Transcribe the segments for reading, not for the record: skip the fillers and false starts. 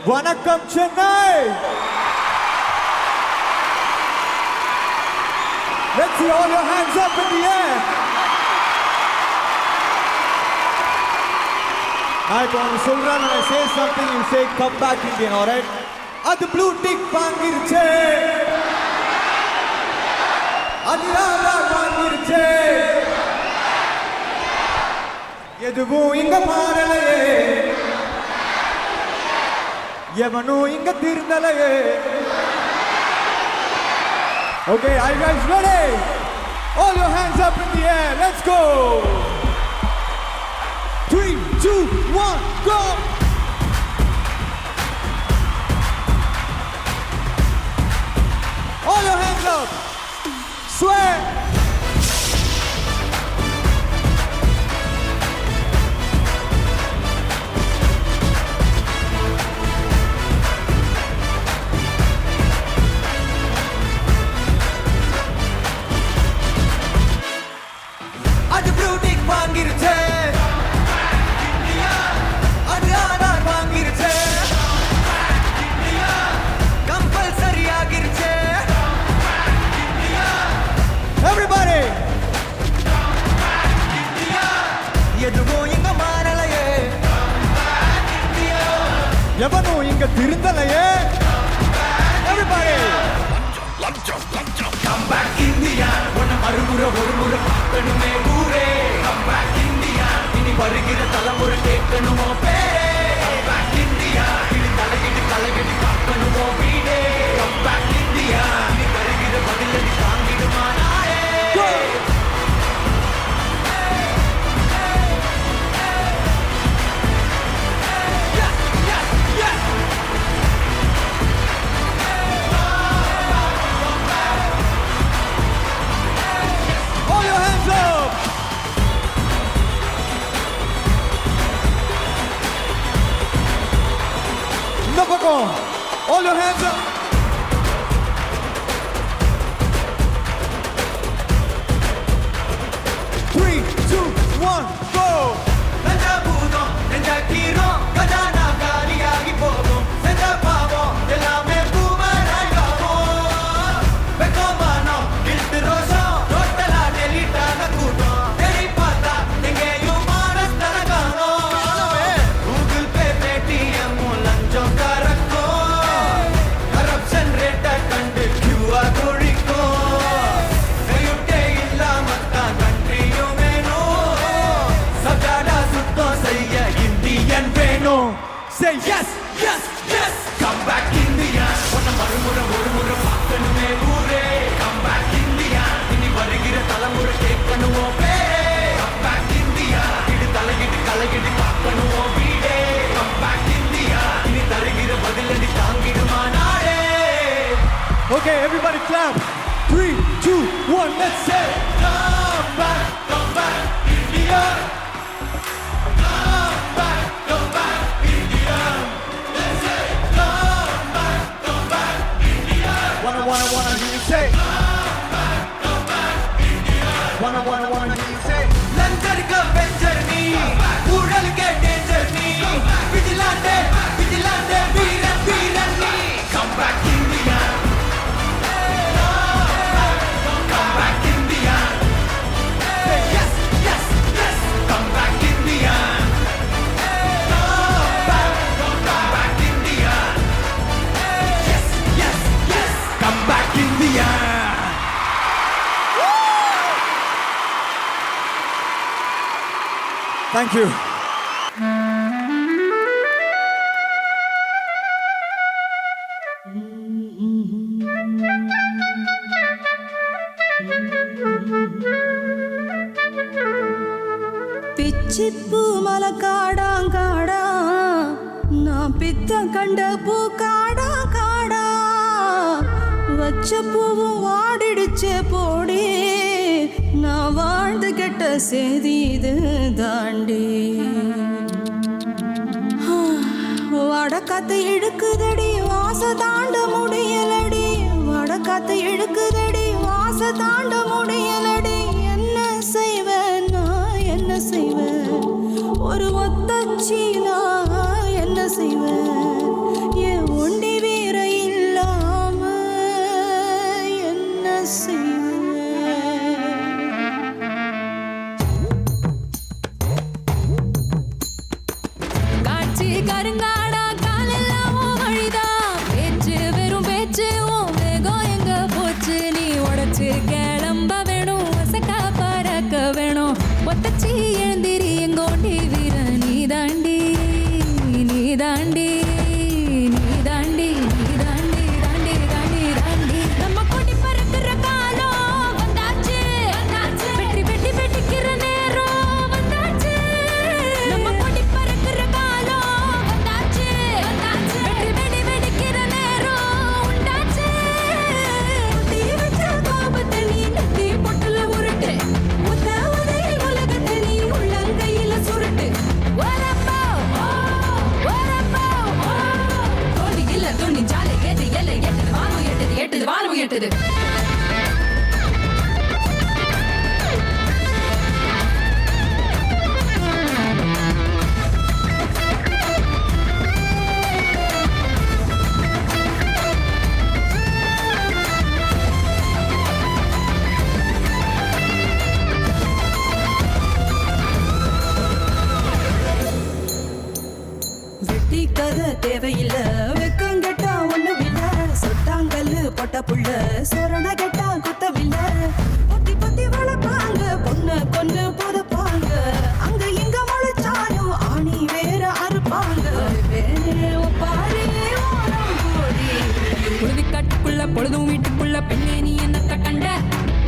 Vanakkam Chennai. Let's see all your hands up in the air. Now when I say something, you say come back Indian, alright? At the blue tick Pangirche. Adirada Pangirche. Yeduvu inga maaralaye. Yevanu inga tirndalaye. Okay, are you guys ready? All your hands up in the air. Let's go. 3, 2, 1, go. All your hands up. Swear. Adu blue tick vaangirche. India. Adu aanar vaangirche. India. Compulsory agirche. India. Everybody. India. Yeduvo inga maaralaye. India. Yevanu inga tirundalaye. Everybody. Come back India. One marumura orumura paakkanume oore. Come back India. Ini varugira thalamura kekkanumo pere. Come back India. Ini kalagidi paakkanumo veede. Come back India. Ini varugira badiladi taangiduma naare. Go. Yes. All your hands up! Napako! All your hands up! Three, two, one, go! Nanja boodam, nanja kirom, kajana gaaliyaagi pogum, nanja pavom, ellame poomarayavo. Vekomano, guilt rosam, tottala delitana kootam, teri paata, engeyum maarastaragano. Google Pay, Paytm, lanjam karakko, corruption rate kandu QR kodikko. Neyutte illa matta countryum veno, sajada sutto seiya Indian veno. Say yes. Come back India. One marumura orumura paakkanume oore. Come back India. Ini varugira thalamura kekkanumo pere. Come back India. Idu kalagidi paakkanumo veede. Come back India. Ini tharugira badiladi taangiduma naare. Okay, everybody clap. 3, 2, 1, let's say come back India. Come back India. Let's say come back India. Wanna hear you say come back India. Wanna hear you say Langar ka venture ni, Ural ke danger ni, Vigilante veeran ni. Come back India. Come back India. Say yes. Come back India. Come back India. Yes. Come back India. Thank you. பிச்சிப்பூ மலை காடா நான் பித்த கண்ட பூ காடா வச்ச பூவும் வாடிடுச்சே போடி நான் வாழ்ந்து கெட்ட செய்தி இது தாண்டி வடக்காத்து இழுக்குதடி வாச தாண்ட முடியலடி வடக்காத்து இழுக்குதடி வாச தாண்ட முடியலடி என்ன செய்வேன் நான் என்ன செய்வேன் ஒரு ஒத்தச்சீலா என்ன செய்வேன் செய்வேன். காட்சி கருங்காடா காலெல்லாம் உன் வழிதான். பேச்சு வெறும் பேச்சு உன் வேகம் எங்க போச்சு. நீ உடைச்சு கிளம்ப வேணும், வசக்கா பறக்க வேணும். ஒத்தச்சி எழுந்திரி எங்கோண்டி வீர நீ தாண்டி, நீ தாண்டி, நீ தாண்டி, நீ தாண்டி, தாண்டி, தாண்டி, தாண்டி. நம்ம கொடி பறக்கிற காலம் வந்தாச்சு, வெற்றி வெட்டி வெட்டிக்கிற நேரம் வந்தாச்சு. நம்ம கொடி பறக்கிற காலம் வந்தாச்சு, வெற்றி வெடி வெடிக்கிற நேரம் உண்டாச்சு. தீ வச்ச கோபத்தை நீ நெத்தி பொட்டுல உருட்டு, முத்த உதையில் உலகத்தை நீ உள்ளங்கையில சுருட்டு. வரப்போ வரப்போ தோணி இல்ல துணி ஜாலை ஏது எல்லை எட்டது வானம் எட்டது எட்டது வானம் எட்டது. வெட்டி கதை தேவையில்ல, வெக்கம் கெட்டா ஒண்ணும் இல்ல. சொட்டாங்கல்லு பொட்ட புள்ள சொரண கெட்டா குத்தவில்ல. பொத்தி பொத்தி வளர்ப்பாங்க, பொண்ணு கொண்டு புதப்பாங்க. அங்க இங்க முளைச்சாலும் ஆணி வேற அறுப்பாங்க. காட்டுக்குள்ள பொழுதும் வீட்டுக்குள்ள பெண்ணே நீ என்னத்த கண்ட?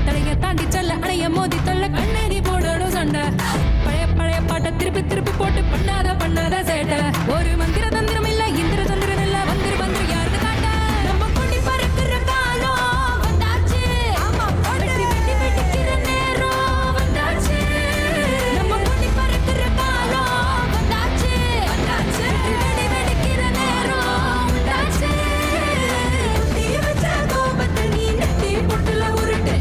தலைய தாண்டி செல்ல அணைய மோதி தொல்ல கண்ணே நீ போடணும் சண்டை. பழைய பழைய பாட்டை திருப்பி திருப்பி போட்டு பண்ணாத பண்ணாத சேட்டை. ஒரு மந்திர தந்திரம் இல்ல, இந்திர தந்திரம் இல்ல, வந்துரு வந்துரு யாருக்கு காட்ட? நம்ம கொடி பறக்கிற காலம் வந்தாச்சு, வெற்றி வெட்டி வெட்டிக்கிற நேரம் வந்தாச்சு. நம்ம கொடி பறக்கிற காலம் வந்தாச்சு, வெற்றி வெடி வெடிக்கிற நேரம் உண்டாச்சு. தீ வச்ச கோபத்தை நீ நெத்தி பொட்டுல உருட்டு,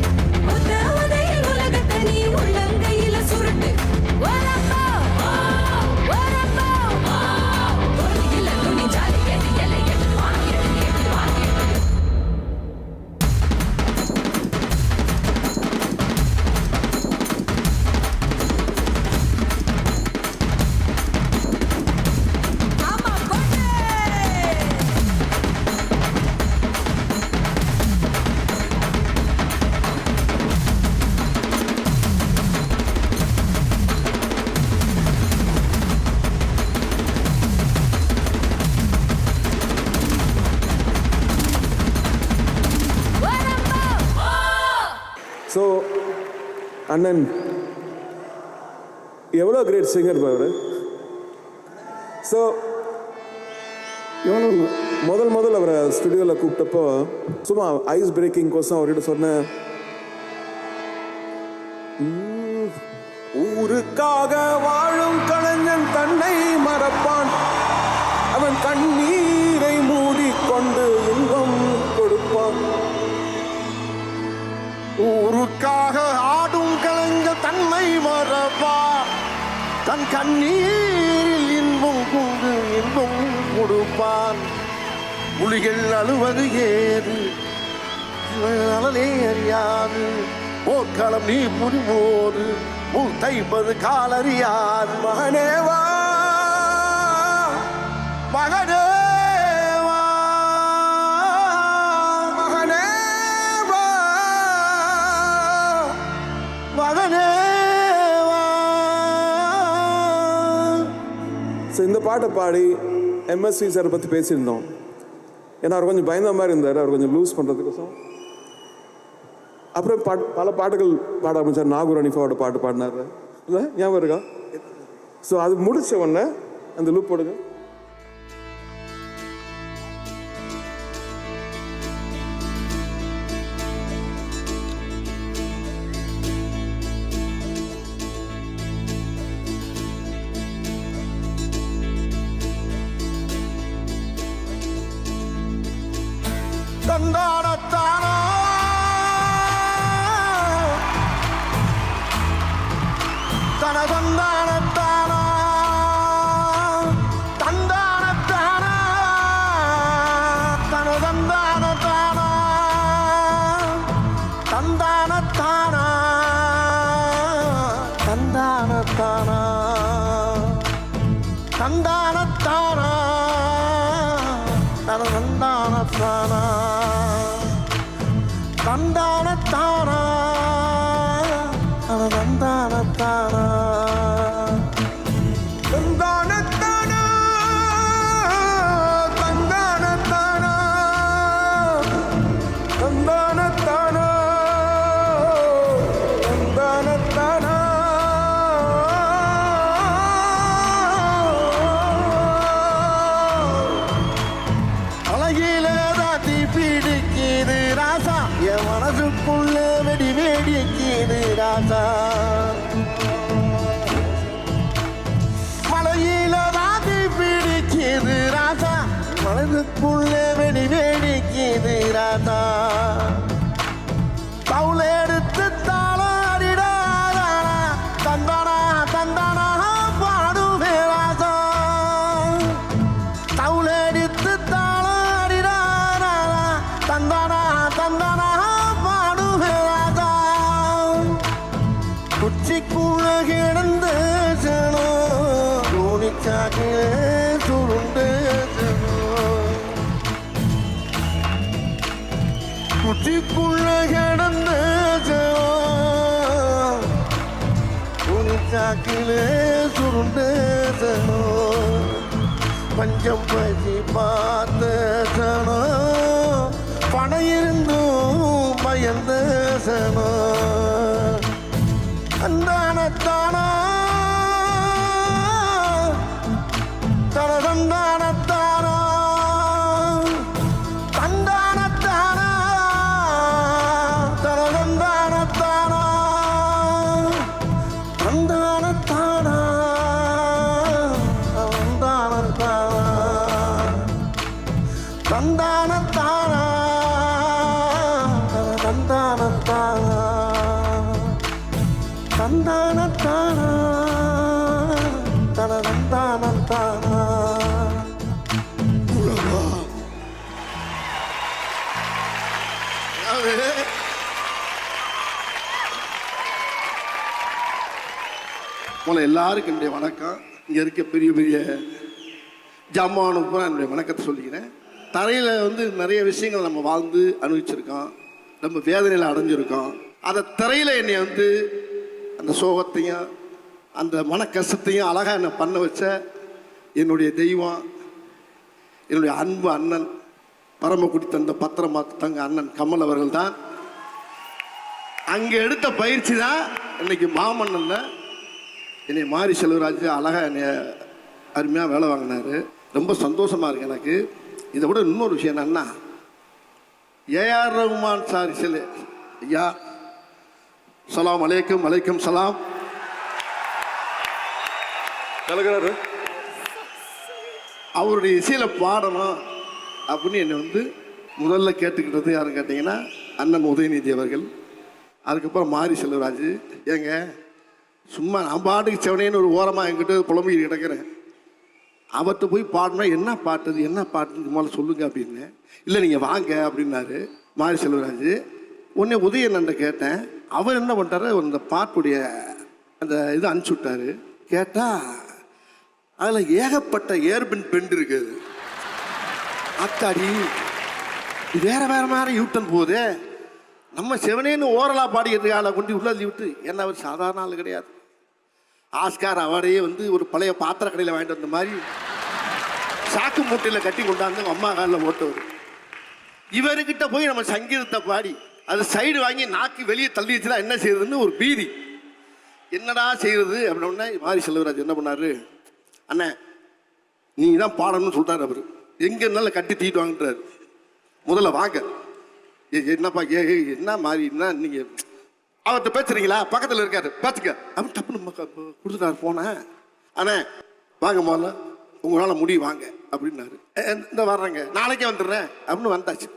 முத்த உதையில் உலகத்தை நீ உள்ளங்கையில சுருட்டு. வரப்போ வரப்போ தோணி இல்ல துணி ஜாலை ஏது எல்லை எட்டது வானம் எட்டது எட்டது வானம் எட்டது. ஆமா கொண்டு ஸோ அண்ணன் எவ்வளோ கிரேட் சிங்கர் அவர். ஸோ இவனு முதல் அவரை ஸ்டுடியோவில் கூப்பிட்டப்போ சும்மா ஐஸ் பிரேக்கிங் கோசம் அவர்கிட்ட சொன்னேன், ஊருக்காக வாழும் கலைஞன் தன்னை மறப்பான், அவன் கண்ணீரை மூடிக்கொண்டு இன்பம் கொடுப்பான். ஊருக்காக ஆடும் கலைஞர் தன்னை மறப்பா, தன் கண்ணீரில் இன்பம் கொண்டு இன்பம் கொடுப்பான். புலிகள் அழுவது ஏது, அனலே அறியாது, போர்க்களம் நீ புரிவோது, முள் தைப்பது காலறியாது. மகனேவா மகனேவா மகனேவா மகனேவா. ஸோ இந்த பாட்டை பாடி எம்எஸ்வி சார் பற்றி பேசியிருந்தோம். ஏன்னா அவர் கொஞ்சம் பயந்த மாதிரி இருந்தார், அவர் கொஞ்சம் லூஸ் பண்ணுறதுக்கோசம். அப்புறம் பல பாட்டுகள் பாட ஆரம்பிச்சார். நாகூர் அனிஃபாவோட பாட்டு பாடினார் இல்லை, ஞாபகம் இருக்கா? ஸோ அது முடிச்ச உடனே அந்த லூப் போடுங்க. தந்தானத்தானா தனதந்தானத்தானா தந்தானத்தானா தனதந்தானத்தானா தந்தானத்தானா தந்தானத்தானா தந்தானத்தானா தந்தானத்தானா தந்தானத்தானா தந்தானத்தானா தந்தானத்தானா தந்தானத்தானா அழகில தாத்தி பிடிக்குது ராசா என் மனசுக்குள்ள வெடி வெடிக்குது ராசா மலையில தாத்தி பிடிக்குது ராசா மனசுக்குள்ள வெடி வெடிக்குது ராசா தவுல எடுத்து தாளாடிடாதா தந்தானா தந்தானா பாடுவே ராசா தவுல எடுத்து தாளாடிடாதா தந்தானா தந்தானா பாடுவே ராசா குச்சிக்குள்ள கிடந்து சனோ தோணிச்சாக்கு சுருண்டு குச்சிக்குள்ள கிடந்து துணிச்சாக்கிலே சுருண்டு பஞ்சம் பசி பார்த்து பணம் இருந்தும் பயந்த அந்தானத்தானா தனதந்தானத்தானா தந்தானத்தானா தனதந்தானத்தானா தந்தானத்தானா தந்தானத்தானா தந்தானத்தானா தந்தானத்தானா தனதந்தானத்தானா உங்களை எல்லாருக்கும் என்னுடைய வணக்கம். இங்கே இருக்க பெரிய பெரிய ஜாமானுக்கு என்னுடைய வணக்கத்தை சொல்லிக்கிறேன். தரையில் நிறைய விஷயங்கள் நம்ம வாழ்ந்து அனுபவிச்சிருக்கோம், நம்ம வேதனையில் அடைஞ்சிருக்கோம். அதை திரையில் என்னை அந்த சோகத்தையும் அந்த மன கஷ்டத்தையும் அழகாக என்னை பண்ண வச்ச என்னுடைய தெய்வம், என்னுடைய அன்பு அண்ணன் பரமக்குடி தந்த பத்திரமா தங்க அண்ணன் கமல் அவர்கள் தான். அங்கே எடுத்த பயிற்சி தான் இன்னைக்கு மாமன்னன்ல என்னை மாரி செல்வராஜ் அழகாக என்னை அருமையாக வேலை வாங்கினார். ரொம்ப சந்தோஷமாக இருக்கு எனக்கு. இதை விட இன்னொரு விஷயம் என்னன்னா, ஏஆர் ரஹ்மான் சார் சிலை ஐயா சலாம் அலைக்கும் அலைக்கும் சலாம் கலக்கிறாரு. அவருடைய இசையில் பாடணும் அப்படின்னு என்னை முதல்ல கேட்டுக்கிட்டது யாருன்னு கேட்டிங்கன்னா அண்ணன் உதயநிதி அவர்கள். அதுக்கப்புறம் மாரி செல்வராஜ். ஏங்க சும்மா நான் பாட்டுக்கு செவனேன்னு ஒரு ஓரமாக என்கிட்ட புலம்பிக்கிட்டு கிடக்கிறேன், அவர்கிட்ட போய் பாடினா என்ன பாட்டுது என்ன பாட்டுன்னு முதல்ல சொல்லுங்க அப்படின்னு. இல்லை நீங்கள் வாங்க அப்படின்னாரு மாரி செல்வராஜ். உடனே உதயநண்ட கேட்டேன். அவர் என்ன பண்ணிட்டாரு, அந்த பாட்டுடைய அந்த இது அனுப்பிச்சி விட்டாரு. கேட்டால் அதில் ஏகப்பட்ட ஏர்பின் பெண்ட் இருக்குது. அத்தாடி வேற வேற மாதிரி யூட்டன் போகுது. நம்ம செவனேன்னு ஓரலாக பாடிக்கிட்டு ஆளை கொண்டு உள்ளே விட்டு என்ன அவர் சாதாரண ஆள் கிடையாது. ஆஸ்கார் அவார்டையே ஒரு பழைய பாத்திர கடையில் வாங்கிட்டு வந்த மாதிரி சாக்கு மூட்டையில் கட்டி கொண்டாந்து அம்மா காலில் ஓட்டவர். இவர்கிட்ட போய் நம்ம சங்கீதத்தை பாடி அது சைடு வாங்கி நாக்கி வெளியே தள்ளி வச்சுனா என்ன செய்யறதுன்னு ஒரு பீதி. என்னடா செய்யறது அப்படின்னா மாரி செல்வராஜ் என்ன பண்ணாரு, அண்ணே நீங்க தான் பாடணும்னு சொல்றாரு. அவர் எங்க இருந்தாலும் கட்டி தீட்டு வாங்கிட்டாரு. முதல்ல வாங்க. என்னப்பா என்ன மாறி என்ன நீங்க அவர்கிட்ட பேசுறீங்களா, பக்கத்தில் இருக்காரு பார்த்துக்க அவன் டப்புன்னு கொடுத்துட்டாரு போனேன். அண்ணே வாங்க முதல்ல உங்களால் முடியும் வாங்க அப்படின்னாரு. இந்த வர்றேங்க நாளைக்கே வந்துடுறேன் அப்படின்னு வந்தாச்சு.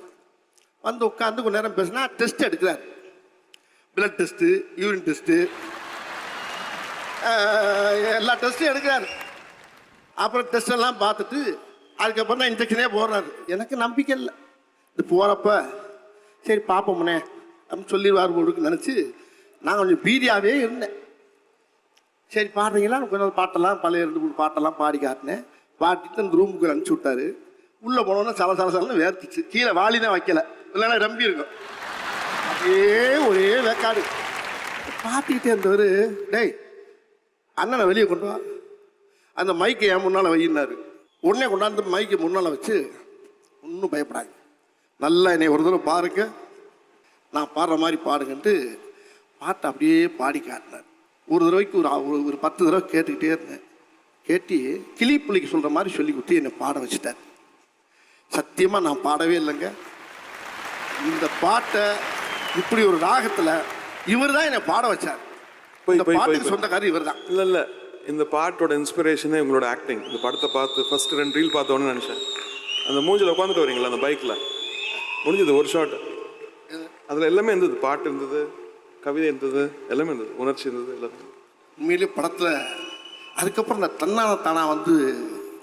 உட்காந்து கொஞ்ச நேரம் பேசினா டெஸ்ட் எடுக்கிறார். பிளட் டெஸ்ட்டு, யூரின் டெஸ்ட்டு, எல்லா டெஸ்ட்டும் எடுக்கிறாரு. அப்புறம் டெஸ்ட் எல்லாம் பார்த்துட்டு அதுக்கப்புறம் தான் இன்ஜெக்ஷனே போடுறாரு. எனக்கு நம்பிக்கை இல்லை. இது போகிறப்ப சரி பார்ப்போம்னே அப்படின்னு சொல்லிடுவார் போடுக்கு நினச்சி நான் கொஞ்சம் பீதியாகவே இருந்தேன். சரி பாடுறீங்களா, கொஞ்சம் பாட்டெல்லாம் பழைய 2-3 பாட்டெல்லாம் பாடி காட்டினேன். பாடிட்டு அந்த ரூமுக்கு அனுப்பிச்சி விட்டாரு. உள்ளே போனோன்னா சலசலன்னு வேர்த்துச்சு. கீழே வாளி தான் வைக்கல, இல்லைன்னா ரம்பி இருக்கும். அப்படியே ஒரே வேக்காடு பார்த்துக்கிட்டே இருந்தவர், டேய் அண்ணனை வெளியே கொண்டு வா, அந்த மைக்கை என் முன்னால் வையினாரு. உடனே கொண்டாந்து மைக்கை முன்னால் வச்சு, ஒன்றும் பயப்படாது, நல்லா என்னை ஒரு தடவை பாருங்க, நான் பாடுற மாதிரி பாடுங்கன்ட்டு பாட்டை அப்படியே பாடி காட்டினார். ஒரு தடவைக்கு ஒரு 10 தடவை கேட்டுக்கிட்டே இருந்தேன். கேட்டு கிளி பிள்ளைக்கு சொல்கிற மாதிரி சொல்லி கொடுத்து என்னை பாட வச்சுட்டார். சத்தியமாக நான் பாடவே இல்லைங்க. இந்த பாட்டை இப்படி ஒரு ராகத்தில் இவர் தான் என்னை பாட வச்சார். இந்த பாட்டுக்கு சொந்தக்காரர் இவர் தான். இல்லை இந்த பாட்டோட இன்ஸ்பிரேஷனே உங்களோட ஆக்டிங். இந்த படத்தை பார்த்து ஃபர்ஸ்ட் 2 ரீல் பார்த்தோன்னு நினச்சேன். அந்த மூஞ்சில் உட்காந்துட்டு வரீங்களா அந்த பைக்கில், முடிஞ்சது ஒரு ஷாட். அதில் எல்லாமே இருந்தது, பாட்டு இருந்தது, கவிதை இருந்தது, எல்லாமே இருந்தது, உணர்ச்சி இருந்தது, எல்லாமே. உண்மையிலே படத்தில் அதுக்கப்புறம் இந்த தன்னானா வந்து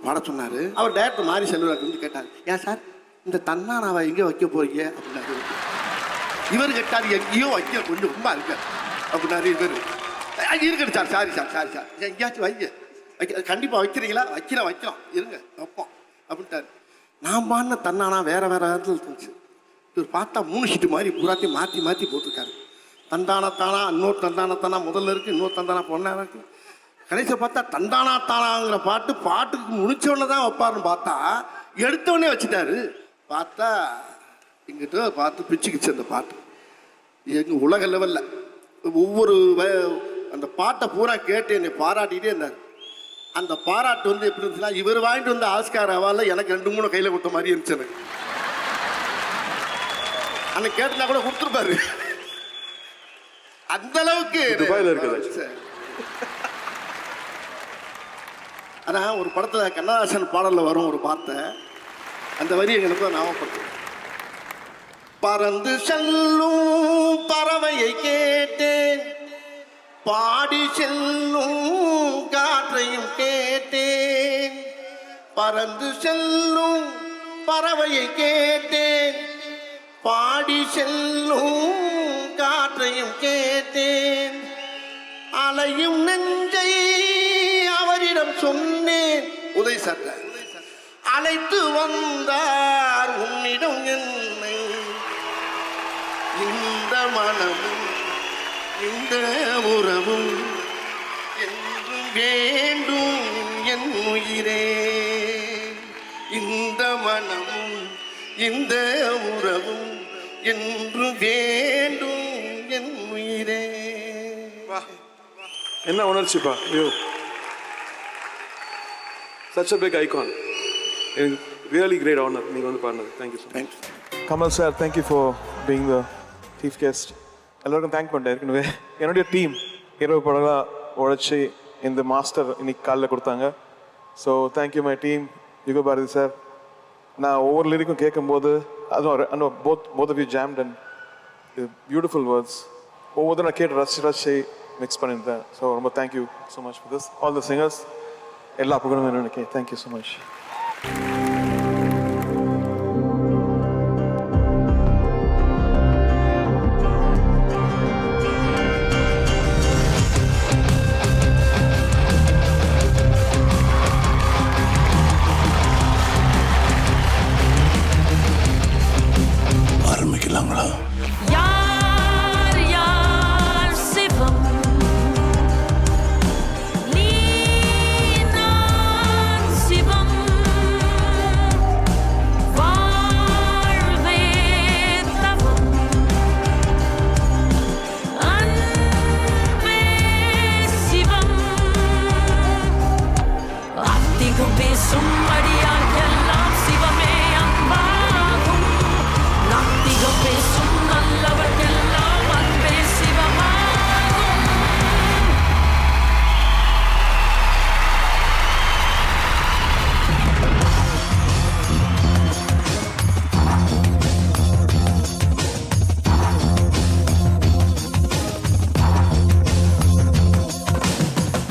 பாட சொன்னார். அவர் டைரக்டர் மாரி செல்வராஜ் வந்து கேட்டார், ஏன் சார் இந்த தன்னானாவை எங்கே வைக்க போறீங்க அப்படின்னாரு. இவர் கேட்டார், எங்கேயோ வைக்க கொஞ்சம் ரொம்ப இருக்க அப்படின்னாரு. இவர் இருக்கட்டும் சார், சாரி சார் எங்கேயாச்சும் வைக்க கண்டிப்பாக வைக்கிறீங்களா, வைக்கலாம் இருங்க வைப்போம் அப்படின்ட்டார். நான் பாடின தன்னானா வேற இடத்துல இருந்துச்சு. இவர் பார்த்தா 3 ஷீட்டு மாதிரி பூராத்தையும் மாற்றி போட்டிருக்காரு. தந்தானா இன்னொரு தந்தானா முதல்ல இருக்குது, இன்னொரு தந்தானா பொண்ணா இருக்குது. கடைசியில் பார்த்தா தந்தானாங்கிற பாட்டுக்கு முடிச்சவொடனே தான் வைப்பாருன்னு பார்த்தா எடுத்தவொடனே வச்சுட்டாரு. பார்த்தா இங்கிட்ட பார்த்து பிச்சுக்கிச்சு அந்த பாட்டு. எங்கள் உலக லெவலில் ஒவ்வொரு அந்த பாட்டை பூரா கேட்டு என்னை பாராட்டிகிட்டே இருந்தார். அந்த பாராட்டு வந்து எப்படி இருந்துச்சுன்னா, இவர் வாங்கிட்டு வந்து ஆஸ்கார் அவார்டில் எனக்கு 2-3 கையில் கொடுத்த மாதிரி இருந்துச்சு. எனக்கு அன்னைக்கு கேட்டுனா கூட கொடுத்துருப்பாரு. அந்த அளவுக்கு துபாயில் இருக்குது. ஆனால் ஒரு படத்தில் கண்ணதாசன் பாடலில் வரும் ஒரு வார்த்தை, அந்த வரி எங்களுக்கு ஞாபகப்படுத்தும். பறந்து செல்லும் பறவையை கேட்டேன், பாடி செல்லும் காற்றையும் கேட்டேன். பறந்து செல்லும் பறவையை கேட்டேன், பாடி செல்லும் காற்றையும் கேட்டேன். அலையும் நெஞ்சை அவரிடம் சொன்னேன். உதய் சட்ட அழைத்து வந்தார் உன்னிடம் என்னை. இந்த மனமும் இந்த உறவும் என்றும் வேண்டும் என் உயிரே. இந்த மனமும் இந்த உறவும் என்று வேண்டும் என் உயிரே. என்ன உணர்ச்சிப்பா, ஐயோ such a big icon. Really great honor நீங்கள் வந்து பாடினது. Thank you so much. Kamal sir, thank you for being the chief guest. எல்லாருக்கும் தேங்க் பண்ணிட்டேன். ஏற்கனவே என்னுடைய டீம் இரவு படங்களாக உழைச்சி இந்த மாஸ்டர் இன்னைக்கு காலையில் கொடுத்தாங்க. So thank you my team. யுக பாரதி சார், நான் ஒவ்வொரு லிரிக்கும் கேட்கும்போது அதுவும் both of you jammed and beautiful words ஒவ்வொருத்தரும் நான் கேட்டு ரசிச்சு மிக்ஸ் பண்ணியிருந்தேன். ஸோ ரொம்ப thank you so much for this. All the singers எல்லா புகழும் என்னன்னு தேங்க்யூ ஸோ மச். ஆரம்பிக்கலாங்களா? யார் யார் சிவம், நீ நான் சிவம், வாழ்வே தவம், அன்பே சிவம். அத்திகம் பேசும் அடியார் எல்லாம் சிவமே அன்பாகும். நாத்திகம் பேசும் நல்லவர்க்கெல்லாம் அன்பே சிவமாகும்.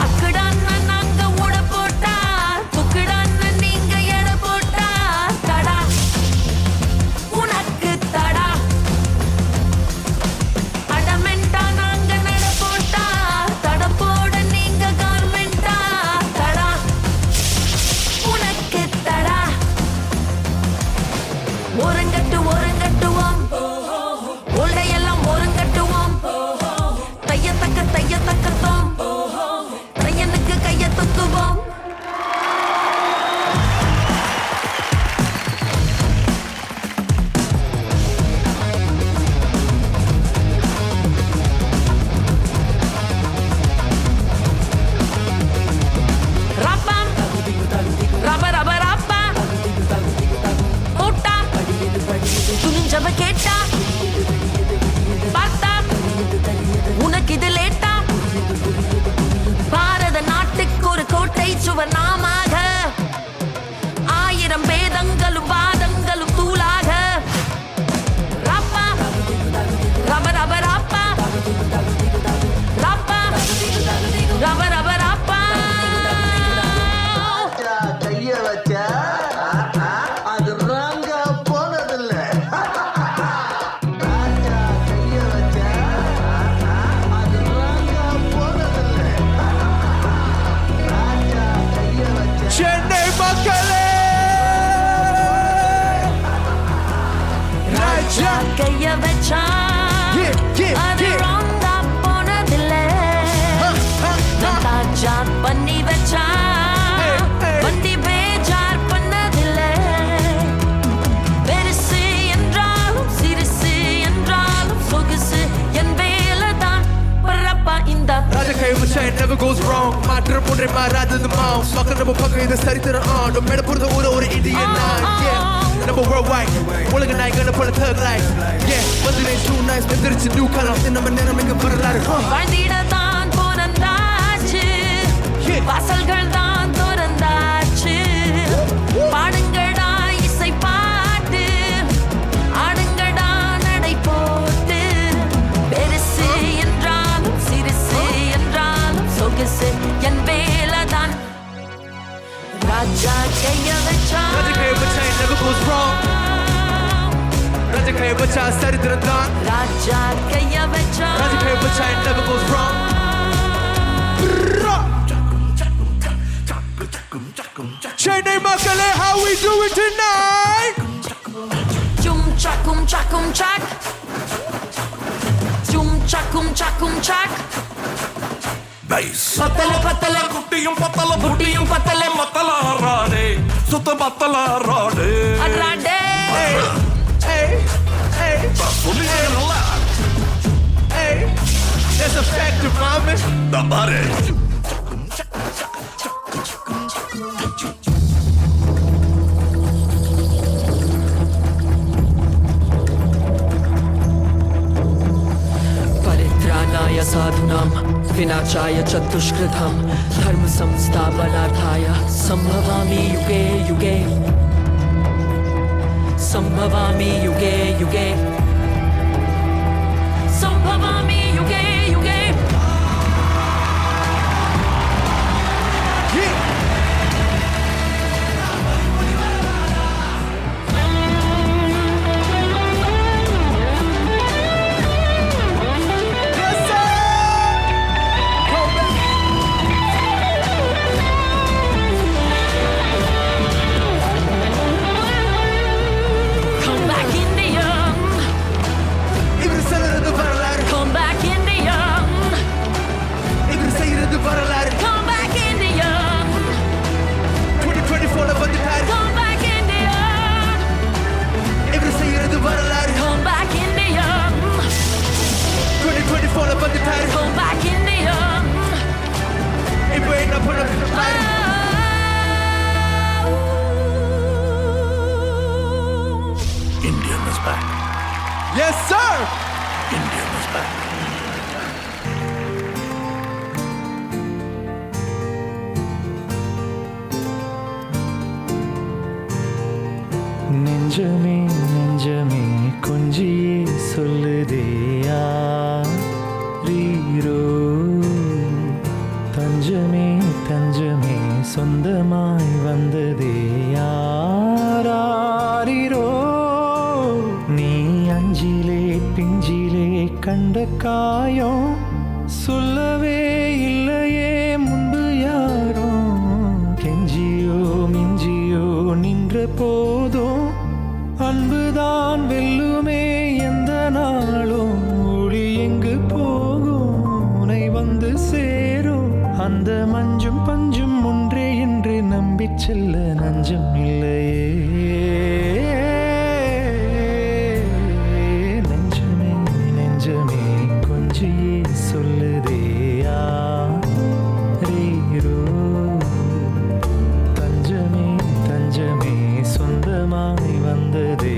அக்கடான்னு நாங்க ஓட போட்டா, புக்கடான்னு நீங்க கைய வச்சான் அது wrong-ஆ போனதில்லை. நான் தாஜாத் பண்ணி வச்சான் வண்டி பேஜார் பண்ணதில்லை. பெருசு என்றாலும் சிறுசு என்றாலும் சொகுசு என் வேலைதான் பரப்பா இந்த ராஜகை மச்சான் never goes wrong. மாற்றம் ஒன்றை மாறாதது மாம். மக்கள் நம்ம பக்கம் இந்த சரித்திரம் on. நம்ம மேல பொறுத்த ஒரு இந்தியன் நான். Yeah, நம்ம worldwide. உலக நாயகன பல thug life. Yeah, Madurai too nice. எந்திரிச்சு new color. நம்ம நேரம் இங்க வரலாறு. வாழ்ந்திடத்தான் பிறந்தாச்சு. வாசல்கள் தான் திறந்தாச்சு. பாடுங்கடா இசை பாட்டு, ஆடுங்கடா நடை போட்டு. பெருசு என்றாலும் சிறுசு என்றாலும் சொகுசு என் வேலைதான். ராஜா கைய வச்சான் ராஜகை மச்சான் never goes wrong. ராஜகை மச்சான் சரித்திரம் தான். ராஜா கைய வச்சான் ராஜகை மச்சான் never goes wrong. Chennai மக்களே, how we doing tonight? Chum chak. Chum chak. பத்தல குட்டியும் பத்தல மத்தலாராடே சுத்த மத்தலாராடே அட்ராடே சொல்லிடுறல Hey, that's effective, mama. தம்பாரே परित्राणाय साधूनां विनाशाय चतुष्कृतं धर्म संस्थापनार्थाय संभवामि युगे युगे संभवामि युगे युगे संभवामि युगे युगे Come back India, இவர் சொல்றது வரலாறு. come back India, இவர் செய்யறது வரலாறு. come back India, 2024 வந்துட்டாரு. come back India, இவர் செய்யறது வரலாறு. come back India, 2024 வந்துட்டாரு. come back India. இப்போ என்ன பண்ண பாரு. Indian is back. Yes sir. Indian is back. நெஞ்சமே நெஞ்சமே கொஞ்சியே சொல்லுதேயா ரீரோ தஞ்சமே தஞ்சமே சொந்தமாய் வந்ததேயாரீரோ நீ அஞ்சிலே பிஞ்சிலே கண்ட காயம் சொல்லவே இல்லையே முன்பு யாரோ கெஞ்சியோ மிஞ்சியோ நின்ற போதும் அன்புதான் வெல்லுமே எந்த நாளும் ஒளி எங்கு போகும் உனை வந்து சேரும் அந்த மஞ்சும் பஞ்சும் ஒன்றே என்று நம்பிச் செல்ல நஞ்சம் இல்லையே நெஞ்சமே நெஞ்சமே கொஞ்சியே சொல்லுதேயா ரீரோ தஞ்சமே தஞ்சமே சொந்தமாய் வந்ததேயாரீரோ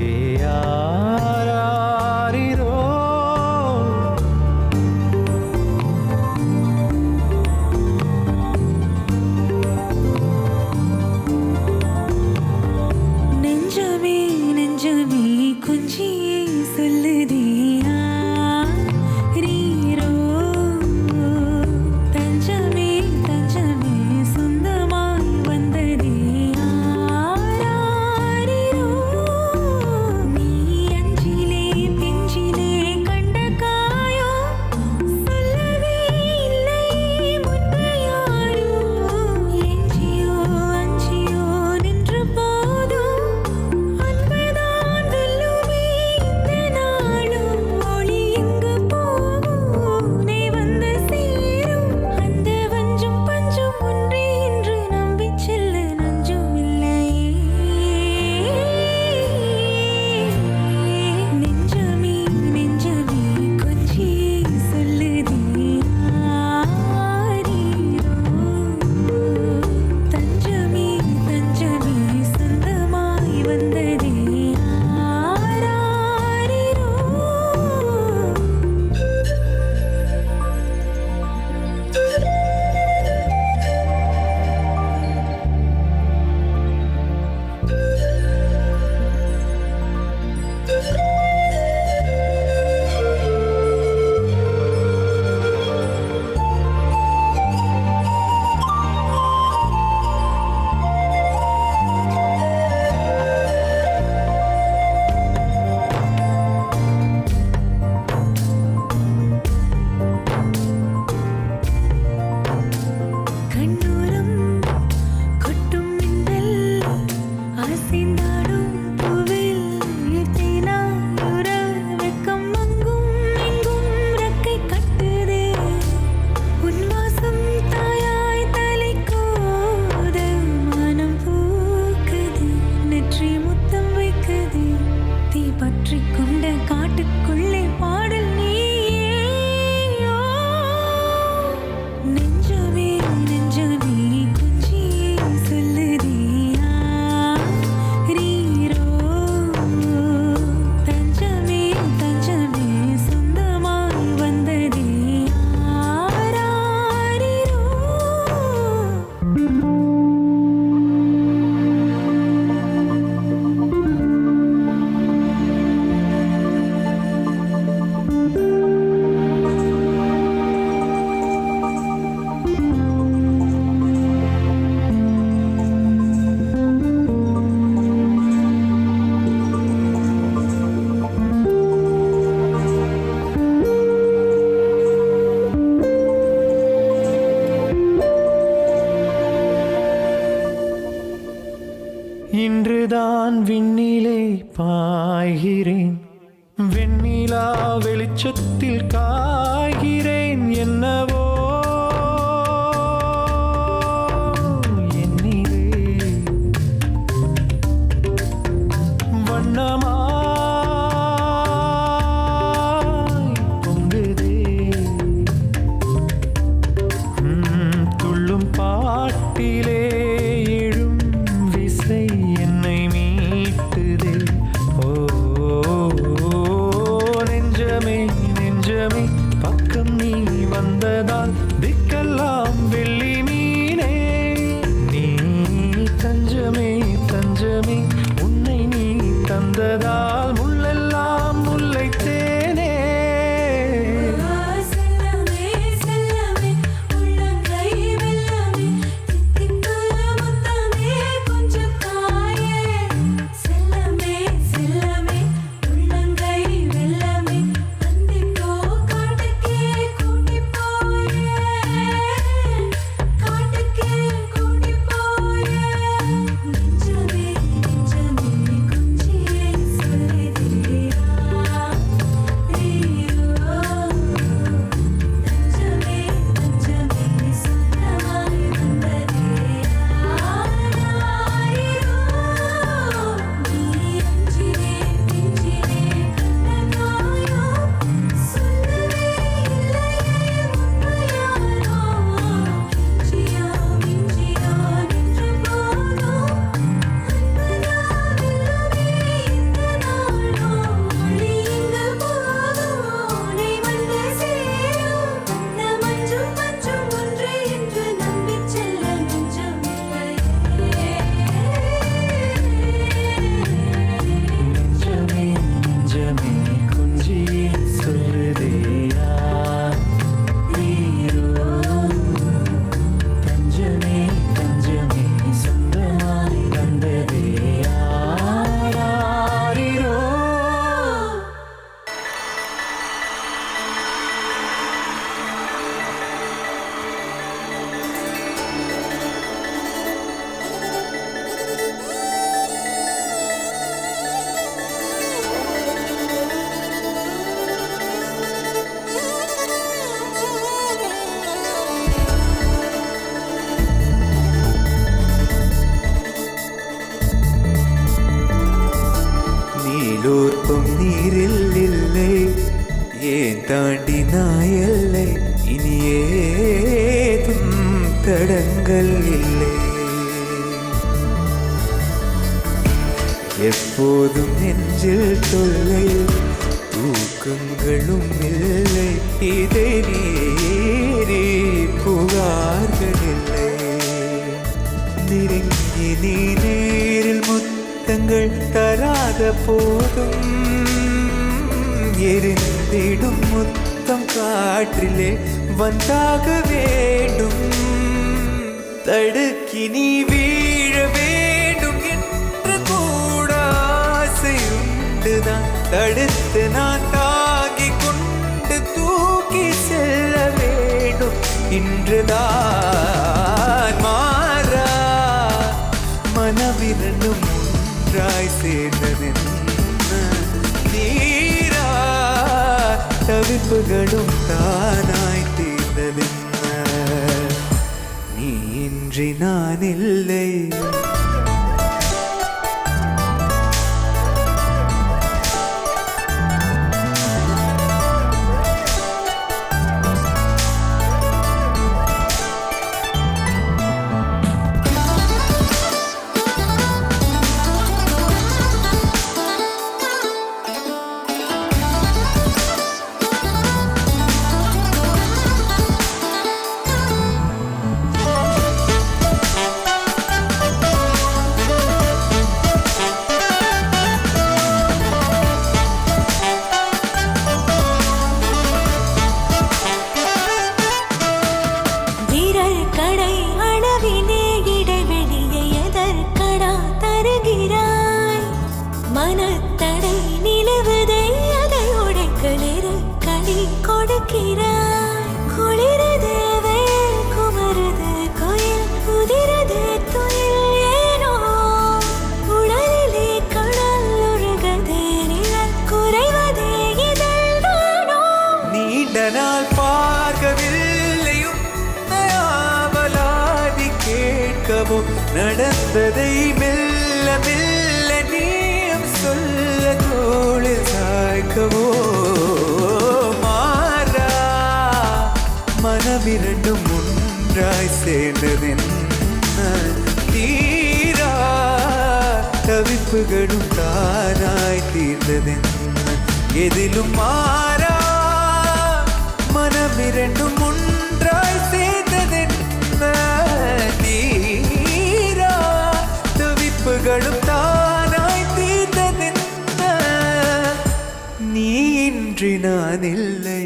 என்றுதான் விண்ணிலே பாய்கிறேன், வெண்ணிலா வெளிச்சத்தில் காய்கிறேன். என்னவோ என்னிலே வண்ணமாய் பொங்குதே. துள்ளும் பாட்டிலே எழும் விசை என்னை மீட்டுதே. ஓ நெஞ்சமே நெஞ்சமே பக்கம் நீ வந்ததால் திக்கெல்லாம் வெள்ளி மீனே. நீ தஞ்சமே தஞ்சமே உன்னை நீ தந்ததால் முள்ளெல்லாம் முல்லை தேனே. செல்லமே செல்லமே உள்ளங்கை வெல்லமே தித்திக்குள்ள முத்தமே கொஞ்சம் தாயே. செல்லமே செல்லமே உள்ளங்கை வெல்லமே அந்திப்போ காட்டுக்கே கூட்டி போயே. காட்டுக்கே கூட்டி போயே. நெஞ்சமே நெஞ்சமே கொஞ்சியே சொல்லுதியா ஐயோ. தஞ்சமே தஞ்சமே சொந்தமாய் வந்ததேயா ஆயிரோ. நீ அஞ்சிலே பிஞ்சிலே கண்ணகாயோ சொல்லவே இல்லையே உண்மையாரோ. கிஞ்சியா மிஞ்சியா நின்று போனோ அன்பதா வெல்லுமே இந்த நாளோ. ஒளி இங்கு போதும் உன்னை வந்து சேரும். அந்த மஞ்சும் மஞ்சும் ஒன்றே என்று நம்பிச் செல்ல நெஞ்சமில்லையே. நெஞ்சமே நெஞ்சமே கொஞ்சியே சொல்லுதேயா நீரோ. தஞ்சமே தஞ்சமே சொந்தமாய் வந்ததேயா ஆராரிரோ. நீலூர்ப்பும் நீரில் இல்லை, ஏன் தாண்டினாய் எல்லை, இனி ஏதும் தடங்கள் இல்லை. எப்போதும் நெஞ்சில் தொல்லை, தூக்கங்களும் இல்லை, இதை நீரி புகார்கள் இல்லை. நெருங்கி நீ நேரில் முத்தங்கள் தராத போதும் எரிந்திடும் முத்தம் காற்றிலே வந்தாக வேண்டும். தடுக்கி நீ வீழ வேண்டும் என்று கூட ஆசை உண்டுதான். தடுத்து நான் தாங்கிக் கொண்டு தூக்கி செல்ல வேண்டும். இன்றுதான் மாறா மனவிரண்டும் ஒன்றாய் சேர்ந்ததென்ன. நீரா தவிப்புகளும் தானாய் தீர்ந்ததென்ன. நீ இன்றி நான் இல்லை. நடந்ததை மெல்ல மெல்ல நீயும் சொல்ல தோளில் சாய்க்கவோ மாறா மனமிரண்டும் ஒன்றாய் சேர்ந்ததென்ன தீரா தவிப்புகளும் தானாய் தீர்ந்ததென்ன எதிலும் மாறா மனமிரண்டும் ஒன்றாய் சேர்ந்ததென்ன தீரா தவிப்புகளும் தானாய் தீர்ந்ததென்ன நீ இன்றி நான் இல்லை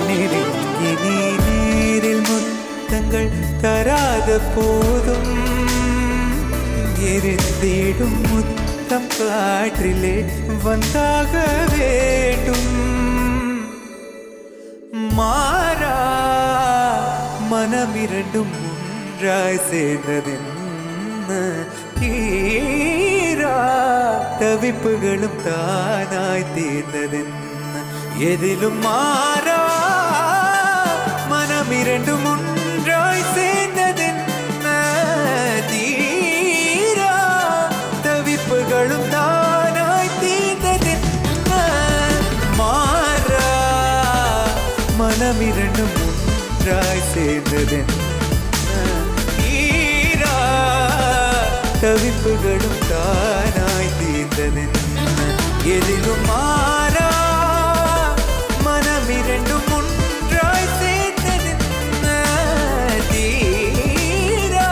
நெருங்கி நீ நேரில் முத்தங்கள் தராத போதும் எரிந்திடும் முத்தம் காற்றிலே வந்தாக வேண்டும் மாறா மனமிரண்டும் ஒன்றாய் சேர்ந்ததென்ன தீரா தவிப்புகளும் தானாய் தீர்ந்ததென்ன எதிலும் மாறா மனமிரண்டும் ஒன்றாய் சேர்ந்ததென்ன தீரா தவிப்புகளும் தானாய் தீர்ந்ததென்ன மாறா மனமிரண்டும் ஒன்றாய் சேர்ந்ததென்ன தீரா தவிப்புகளும் தானாய் தீர்ந்ததென்ன எதிலும் மாறா மனமிரண்டும் ஒன்றாய் சேர்ந்ததென்ன தீரா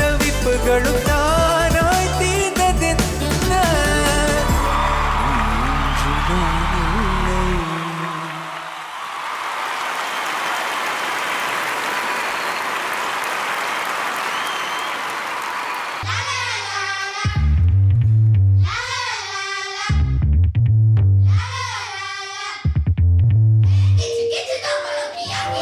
தவிப்புகளும் தானாய் தீர்ந்ததென்ன இன்று நான் இல்லை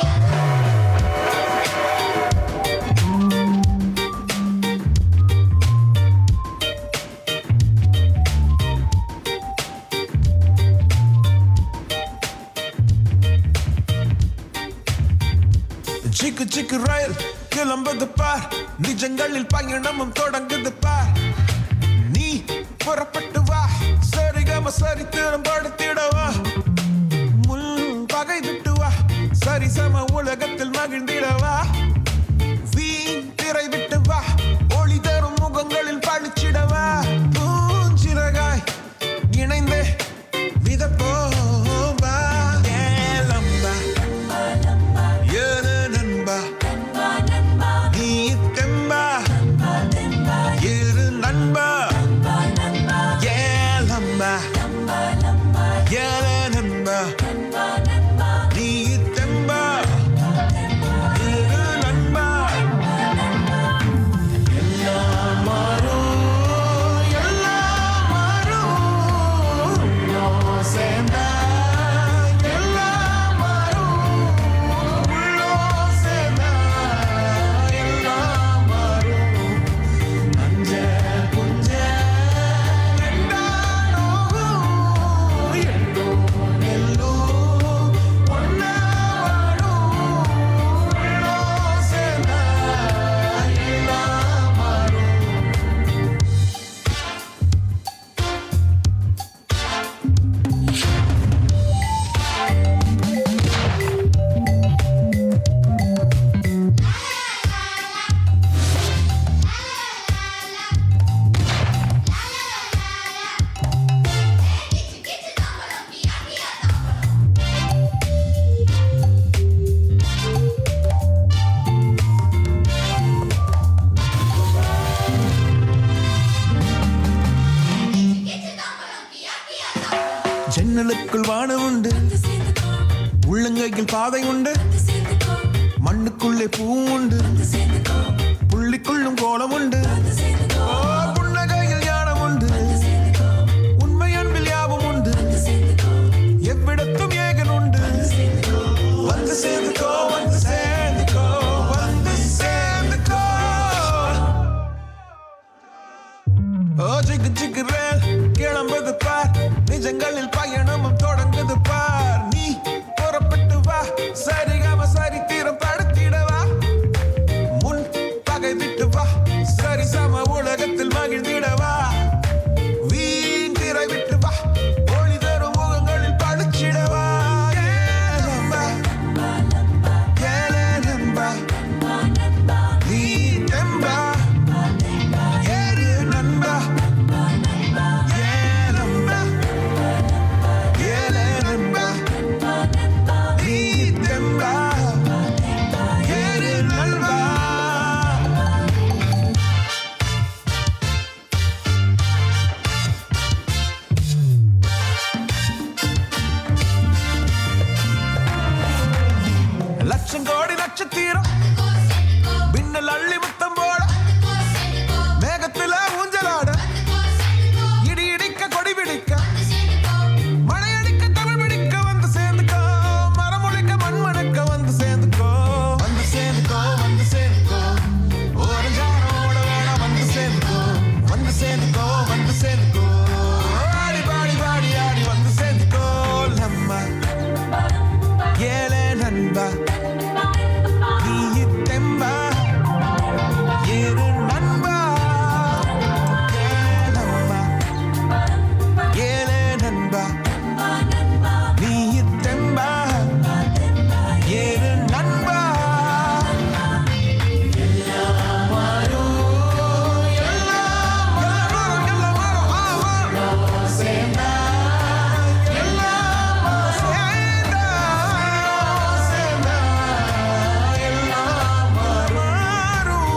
சிக்கு சிக்கு ரயில் கிளம்புது பார் நிஜங்களில் பயணமும் தொடங்குது பார் நீ புறப்பட்டு வா சரிகம சரித்திரம் படுத்திடவா முள் பகை விட்டு வா சரிசம உலகத்தில் மகிழ்ந்திடவா வீண் திரை விட்டு வா ஒளி தரும் முகங்களில் பழிச்சிடவா பூஞ்சிறகாய் இணைந்து மிதப்போவா ஏலம்பா ஏறு நண்பா நீ தெம்பா இரு நண்பா ஏலம்பா ஏறு நண்பா நீ தெம்பா இரு நண்பா எல்லாம் மாறும் எல்லாம் மாறும் உள்ளம் சேர்ந்தா எல்லாம் மாறும் உள்ளம் சேர்ந்தா எல்லாம் மாறும் அஞ்ச புஞ்ச ரெண்டானோகும் எல்லோ எல்லோ ஒன்னா வாடும் உள்ளம் சேர்ந்தா எல்லாம் மாறும் ஜன்னலுக்குள் வானம் உண்டு உள்ளங்கையில் பாதை உண்டு மண்ணுக்குள்ளே பூ உண்டு புள்ளிக்குள்ளும் கோலம் உண்டு ஓ, புன்னகையில் ஞானம் உண்டு உண்மை அன்பில் யாவும் உண்டு எவ்விடத்தும் ஏகன் உண்டு வந்து சேர்ந்துக்கோ வந்து சேர்ந்துக்கோ வந்து சேர்ந்துக்கோ ஓ ஜிக்கு ஜிக்கு நட்சத்திரம் மின்னல் அள்ளி முத்தம் போட மேகத்துல ஊஞ்சலாட இடி இடிக்க கொடி பிடிக்க மழை அடிக்க தமிழ் பிடிக்க வந்து சேர்ந்துக்கோ மரம் முளைக்க மண் மணக்க வந்து சேர்ந்துக்கோ வந்து சேர்ந்துக்கோ வந்து சேர்ந்துக்கோ ஓரஞ்சாரோட வேணா வந்து சேர்ந்துக்கோ வந்து சேர்ந்துக்கோ வந்து சேர்ந்துக்கோ ஆடி பாடி பாடி ஆடி வந்து சேர்ந்துக்கோ நம்ம ஏழை நண்பா நீ தெம்பா ஏறு நண்பா ஏழம்மா ஏழை நண்பா நீ தெம்பா ஏறு நண்பா எல்லாம் மாறும் எல்லாம் மாறும் எல்லாம் மாறும் சேர்ந்தா எல்லாம் சேர்ந்தா சேர்ந்தா எல்லாம் மாறும்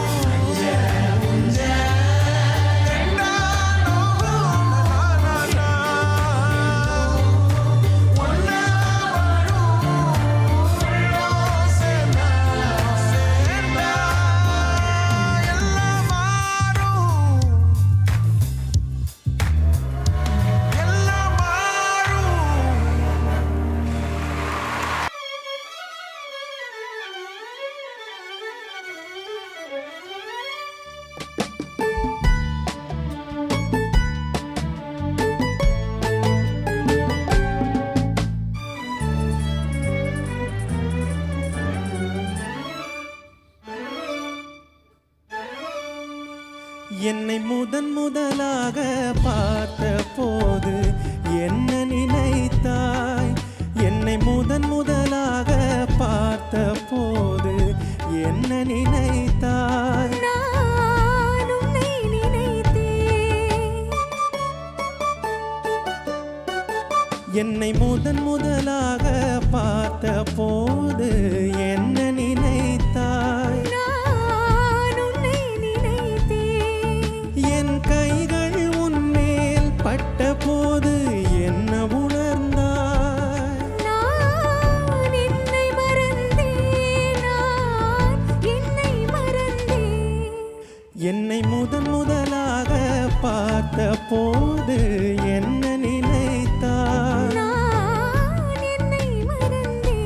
என்னை முதலாக பார்த்த போது என்ன நினைத்தாய்? என்னை முதலாக பார்த்த போது என்ன நினைத்தாய்? நான் உன்னை நினைத்தேன். என்னை முதலாக பார்த்த போது என்ன நினைத்தாய்? நான் உன்னை நினைத்தேன். என் கைகள் உன்மேல் பட்ட போது என்ன உணர்ந்தாய்? நான் என்னை மறந்தேன். நான் என்னை மறந்தேன். என்னை முதலாக பார்த்த போது என்ன நினைத்தாய்? நான் என்னை மறந்தேன்.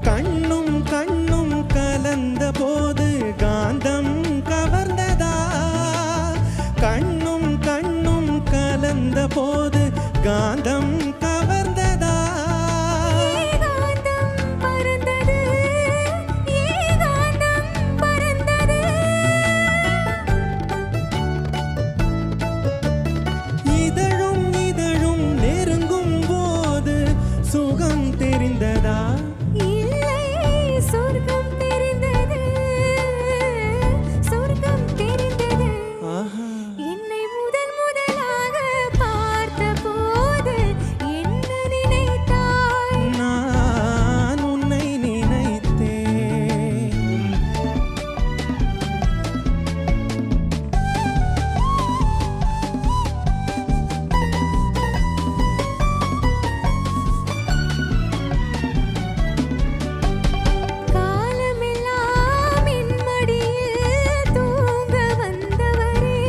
கண்ணும் கண்ணும் கலந்த போது காந்தம் கவர்ந்ததா? கண்ணும் கண்ணும் கலந்த போது காந்தம் கவர்ந்ததா? ஏகாந்தம் பறந்தது. ஏகாந்தம் பறந்தது. இதழும் இதழும் நெருங்கும் போது சுகம் தெரிந்ததா? இல்லை சொர்க்கம் தெரிந்தது. சொர்க்கம் தெரிந்தது. ஆஹா, என்னை முதலாக பார்த்த போது என்ன நினைத்தாய்? நான் உன்னை நினைத்தேன். காலமெல்லாம் என் மடியில் தூங்க வந்தவரே.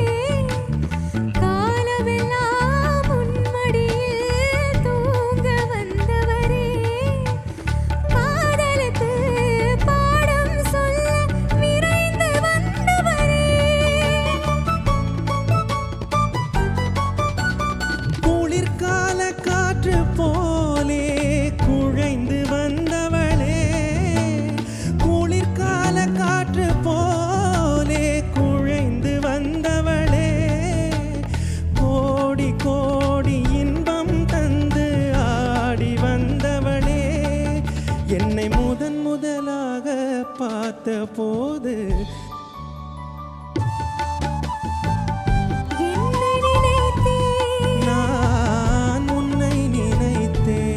காலமெல்லாம் உன் மடியில் தூங்க வந்தவரே. காதலுக்கு பாடம் சொல்ல விரைந்து வந்தவரே. குளிர்கால காற்று போலே குழைந்து வந்தவளே. குளிர்கால காற்று போலே குழைந்து வந்தவளே. கோடி கோடி இன்பம் தந்து ஆடி வந்தவளே. என்னை முதலாக பார்த்த போது என்னை நினைத்தேன். நான் உன்னை நினைத்தேன்.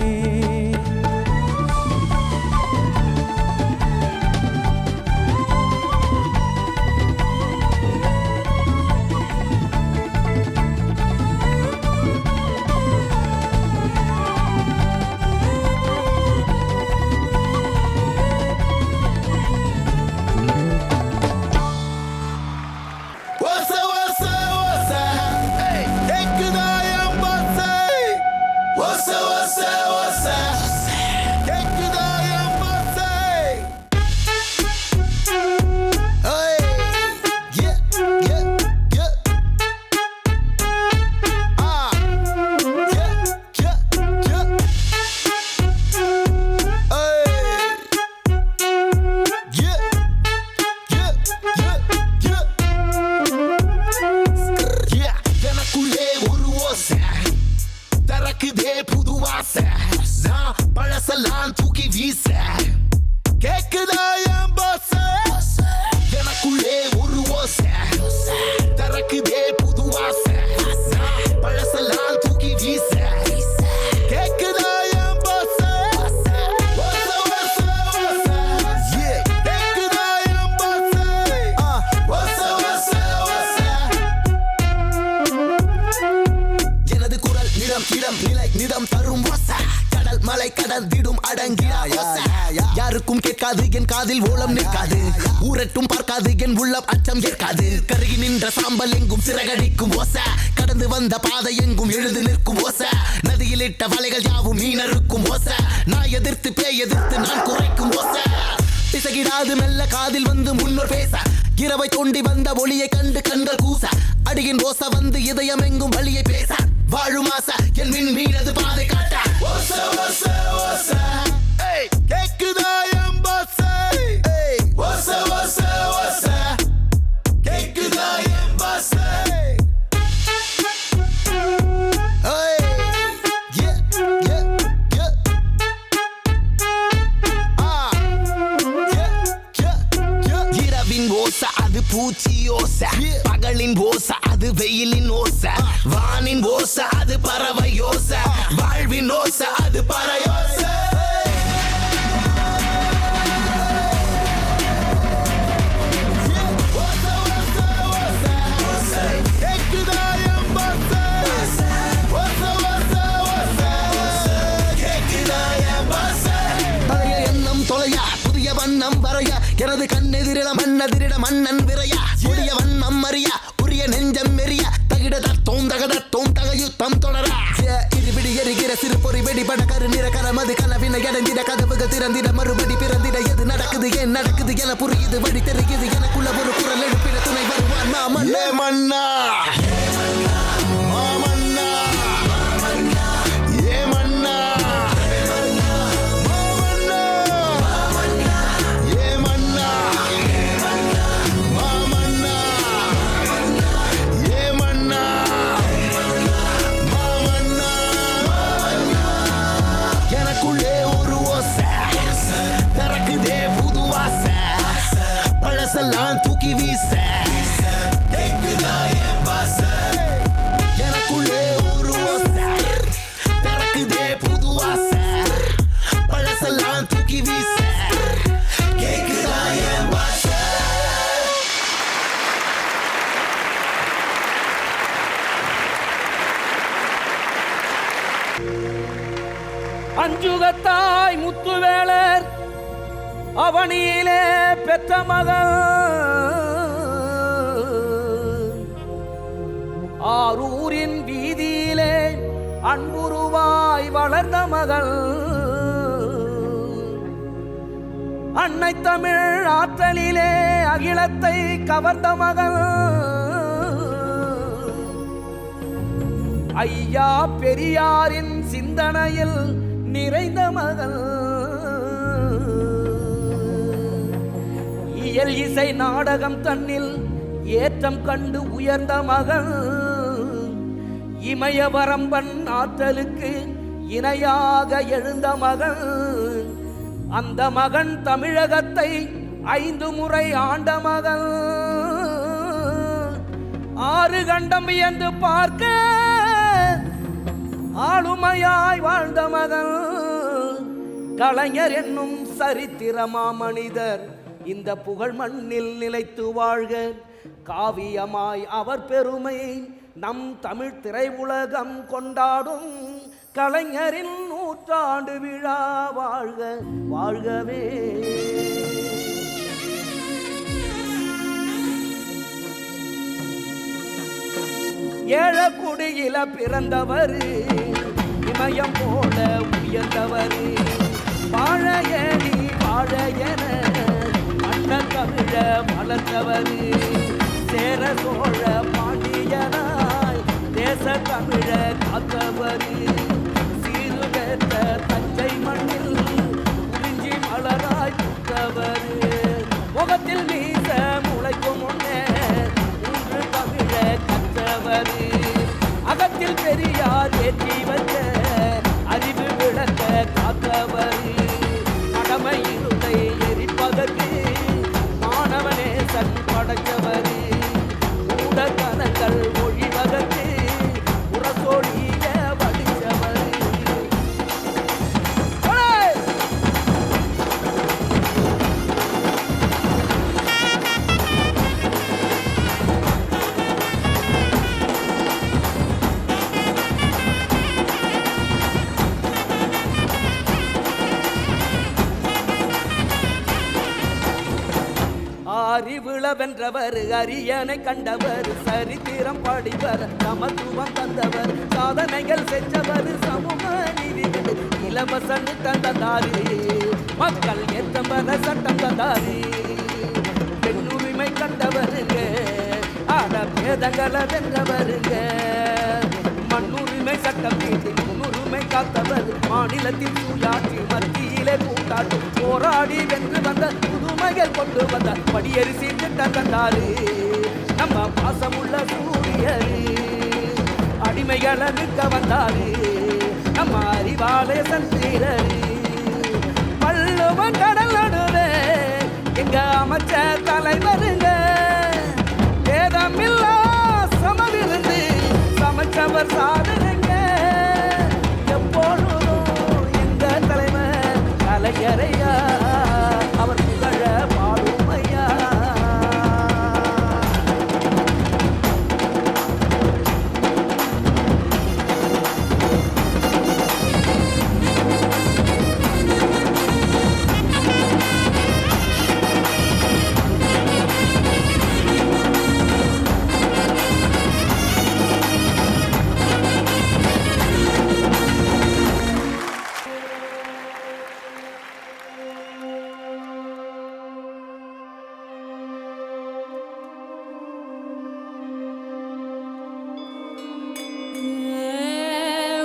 பழசெல்லாம் தூக்கி வீச கேக்குதா என் பாச எனக்குள்ளே ஒரு ஓசை திறக்குதே புது வாசை பழசெல்லாம் தூக்கி வீச கேக்குதா என் பாச கேக்குதா என் பாச எனது குரல் நிறம் இடம் நிலை நிதம் தரும் ஓசை கடல் மலை கடந்திடும் அடங்கியா யாருக்கும் கேட்காது என் காதில் ஓலம் நிற்காது ஊரட்டும் பார்க்காது என் உள்ளம் அச்சம் ஏற்காது கருகி நின்ற சாம்பல் எங்கும் சிறகடிக்கும் ஓசை கடந்து வந்த பாதை எங்கும் எழுந்து நிற்கும் ஓசை நதியில் இட்ட வலைகள் யாவும் மீனருக்கும் ஓசை நான் எதிர்த்து பேய் எதிர்த்து நான் குறைக்கும் ஓசை பிசகிடாது மெல்ல காதில் வந்து முன்னோர் பேச இரவை தோண்டி வந்த ஒளியை கண்டு கண்கள் கூச அடியின் ஓசை வந்து இதயம் எங்கும் வழியை பேச வாழும் ஆசை என் மின் மீனது பாதை காட்ட கேக்குதா என் பாசை கேக்குதா என் பாசை இரவின் ஓசை அது பூச்சி ஓசை பகலின் ஓசை அது வெயிலின் ஓசை வானின் ஓசை அது பறவை ஓசை வாழ்வின் ஓசை அது பறையோசை வண்ணம் வரைய எனது கண்ணெதிரிட மண்ணெதிரிட மன்னன் விரைய உடைய வண்ணம் மறிய உரிய நெஞ்சம் மெறிய தகிட தத்தோம் தகதத்தோம் தகையுத்தம் தொடர இருபிடி எரிகிற சிறு பொறி வெடிபட கரு நிற கரமது கனவினை அடைந்திட கதவுகள் திறந்திட மறுபடி பிறந்திட எது நடக்குது ஏன் நடக்குது என புரியுது வழி தெரியுது எனக்குள்ள ஒரு குரல் எழுப்பிட துணை வருவான் மாமன்னா மன்னா தூக்கி வீச எனக்குள்ளே ஒரு ஓசை திறக்குதே புது வாசை பழசெல்லாம் தூக்கி வீச கேக்குதா என் பாசை அஞ்சுகத்தாய் முத்துவேளர் அவனியிலே பெற்ற மகள் ஆரூரின் வீதியிலே அன்புருவாய் வளர்ந்த மகள் அன்னை தமிழ் ஆற்றலிலே அகிலத்தை கவர்ந்த மகள் ஐயா பெரியாரின் சிந்தனையில் நிறைந்த மகள் இயல் இசை நாடகம் தன்னில் ஏற்றம் கண்டு உயர்ந்த மகள் இமயவரம்பன் ஆற்றலுக்கு இணையாக எழுந்த மகள் அந்த மகன் தமிழகத்தை 5 முறை ஆண்ட மகள் 6 கண்டம் என்று பார்க்க ஆளுமையாய் வாழ்ந்த மகள் கலைஞர் என்னும் சரித்திரமா மனிதர் இந்த புகழ் மண்ணில் நிலைத்து வாழ்க காவியமாய் அவர் பெருமை நம் தமிழ் திரையுலகம் கொண்டாடும் கலைஞரின் 100ஆண்டு விழா வாழ்க வாழ்கவே. ஏழக்குடியில பிறந்தவர் இமயம் போல உயர்ந்தவர் வாழையடி வாழையன அண்ண தமிழ வளர்ந்தவர் சேர சோழ பாண்டியனாய் தேச தமிழ காத்தவர் சீர்பெற்ற தஞ்சை மண்ணில் குறிஞ்சி மலராய் புத்தவர் முகத்தில் மீச முளைக்கும் முன்னே இன்று தமிழ கற்றவர் அகத்தில் பெரியார் ஏற்றி வந்த அறிவு விளக்க காத்த வென்றவர் அரியணை கண்டவர் சரித்திரம் பாடிவர் சமத்துவம் தந்தவர் சாதனைகள் செஞ்சவர் சமூக நீதிகள் இலவச தந்தாரு மக்கள் ஏற்றம்பர சட்டம் தந்தாரு பெண்ணுரிமை கண்டவருங்க ஆட பேதங்களை வென்றவருங்க மண்ணுரிமை சட்டம் நீட்டி முன்னுரிமை காத்தவர் மாநிலத்தில் சுயாட்சி மத்தியிலே கூட்டாட்சி போராடி வென்று வந்த புதுமைகள் கொண்டு வந்த படியரிசி திட்டம் தந்தாரு நம்ம பாசமுள்ள சூரியரு அடிமைகளை நிற்க வந்தாரு நம்ம அறிவாலய சந்திரரு பல்லுவன் கடல் நடுவே எங்க அமைச்ச தலைவருங்க வேதமில்லா சமவிருந்து சமைச்சவர் சாதனைங்க எப்பொழுதும் எங்க தலைவர் கலைஞரையா அவர் புகழ பாடுமையா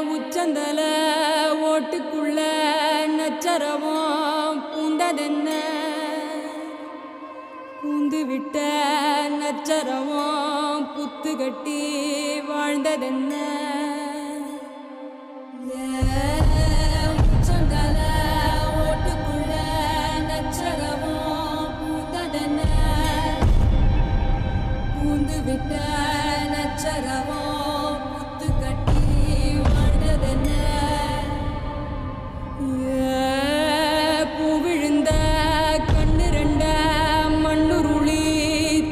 உச்சந்தல ஓட்டுக்குள்ள நச்சரவம் பூந்ததென்ன பூந்து விட்ட நச்சரவம் புத்து கட்டி வாழ்ந்ததென்ன உச்சந்தல ஓட்டுக்குள்ள நச்சரவம் பூந்ததென்ன பூந்து விட்ட நச்சரவம் புத்து கட்டி வாழ்ந்ததென்ன பூ விழுந்த கண்ணு ரெண்ட மண்ணுருளி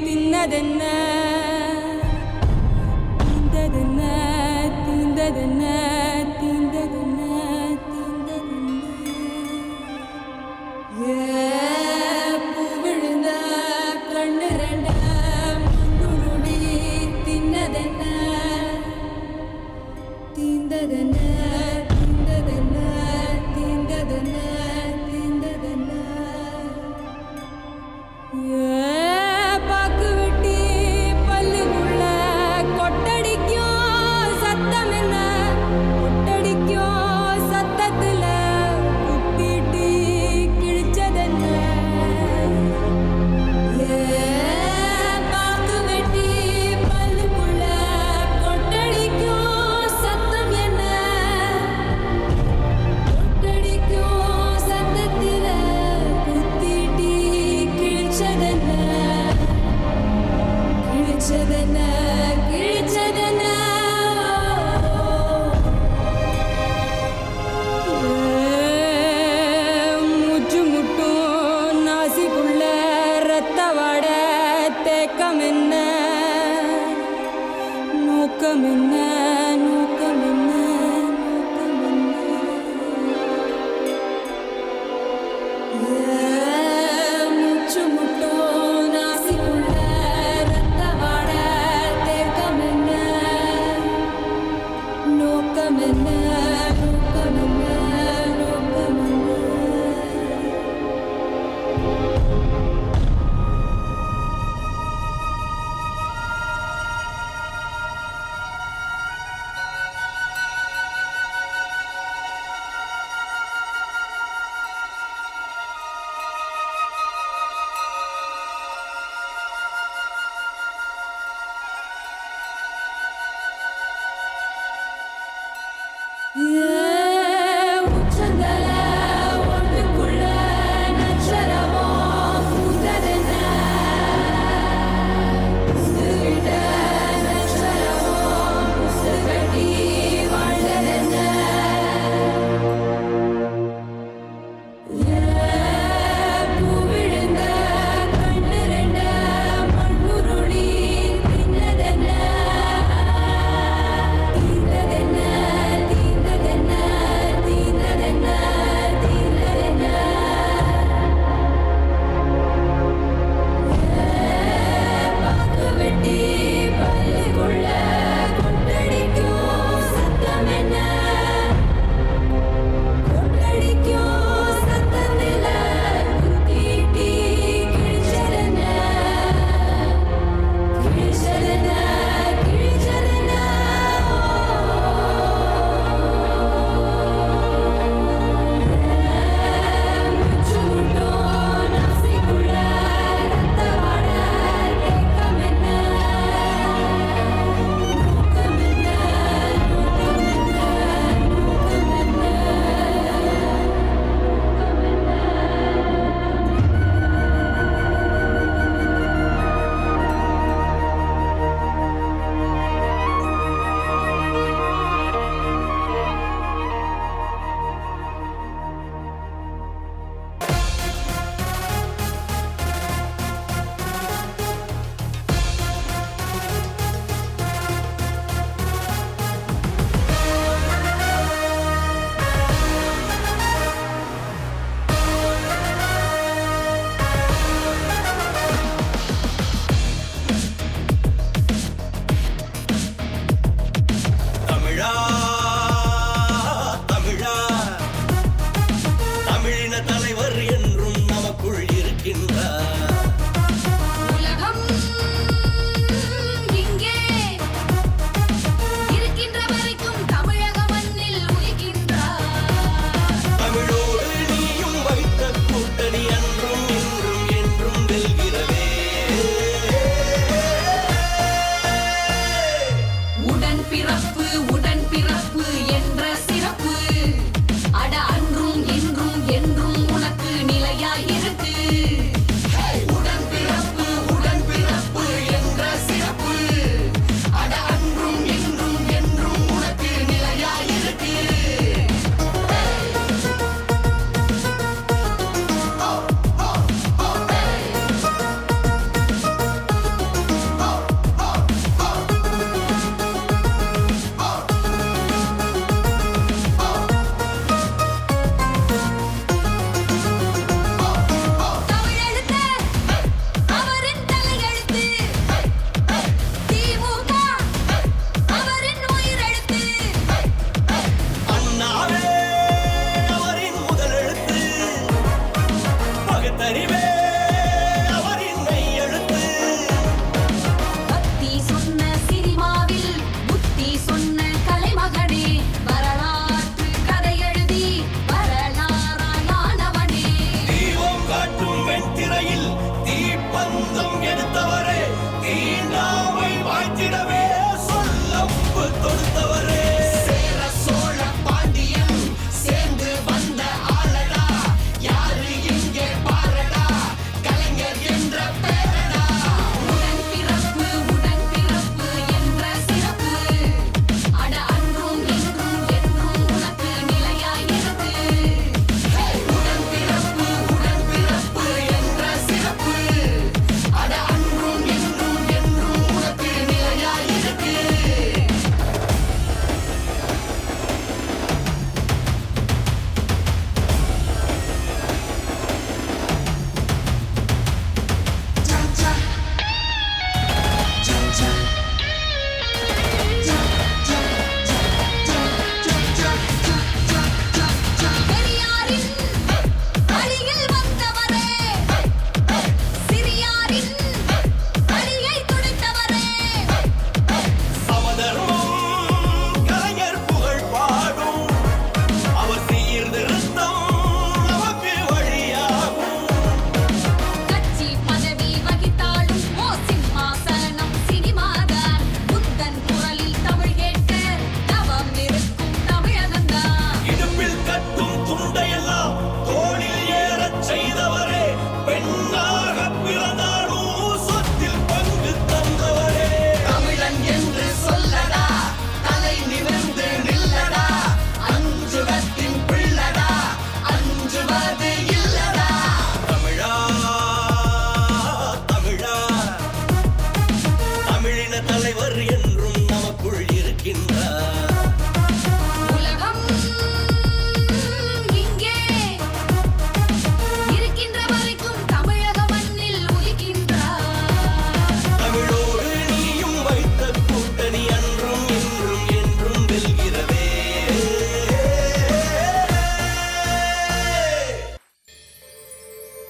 தின்னதென்ன தின்னதென்ன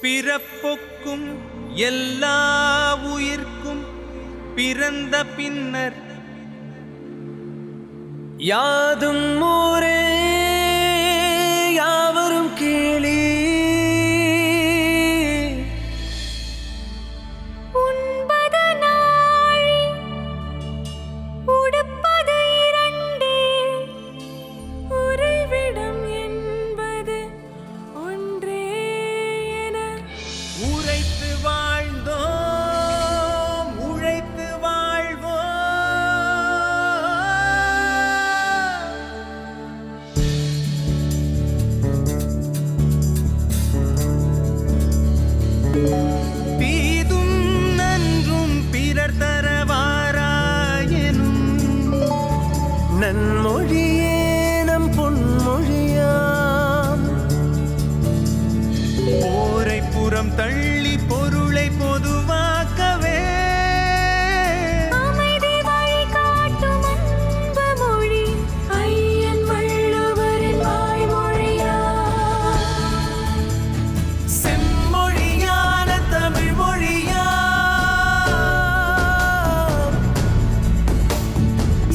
பிறப்புக்கும் எல்லா உயிர்க்கும் பிறந்த பின்னர் யாதும் ஊரே யாவரும் கேளி உண்பது நாழி உடுப்பது இரண்டே உறைவிடம் என்பது ஒன்றே என உரைத்து வாழ்ந்தோம் உழைத்து வாழ்வோம் தீதும் நன்றும் பிறர் தரவாராயனும் நன்மொழியே நம் பொன்மொழியாம் போரை புறம் தள்ளி பொருளை பொதுவாக்கவே அமைதி வழி காட்டும் அன்பு மொழி ஐயன் வள்ளுவரின் வாய்மொழியா செம்மொழியான தமிழ் மொழியாம்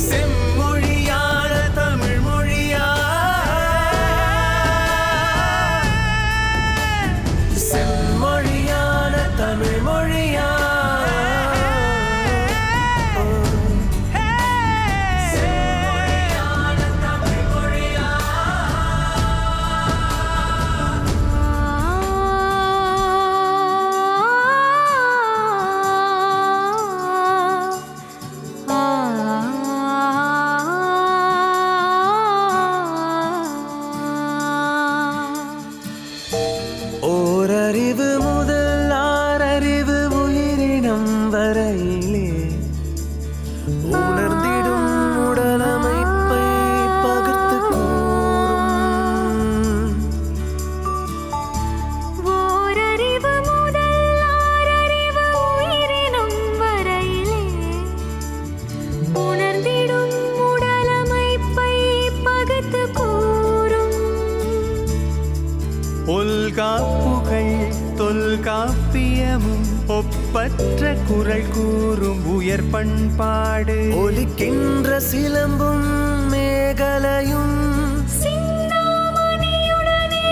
செம்மொழியான தமிழ் மொழியாம் செம்மொழியான தமிழ் மொழியாம் செம்மொழியான தமிழ் ஓரறிவு முதல் ஆறறிவு உயிரினம் வரையிலே உணர்ந்திடும் உடலமைப்பை பகிர்ந்து கூறும் ஓரறிவு முதல் ஆறறிவு உயிரினும் வரையிலே உணர்ந்திடும் உடலமைப்பை பகுத்து கூறும் தொல்காப்புகள் தொல்காப்பியமும் ஒப்பற்ற குரல் கூறும் உயர் பண்பாடு ஒலிக்கின்ற சிலம்பும் மேகலையும் சிந்தாமணியுடனே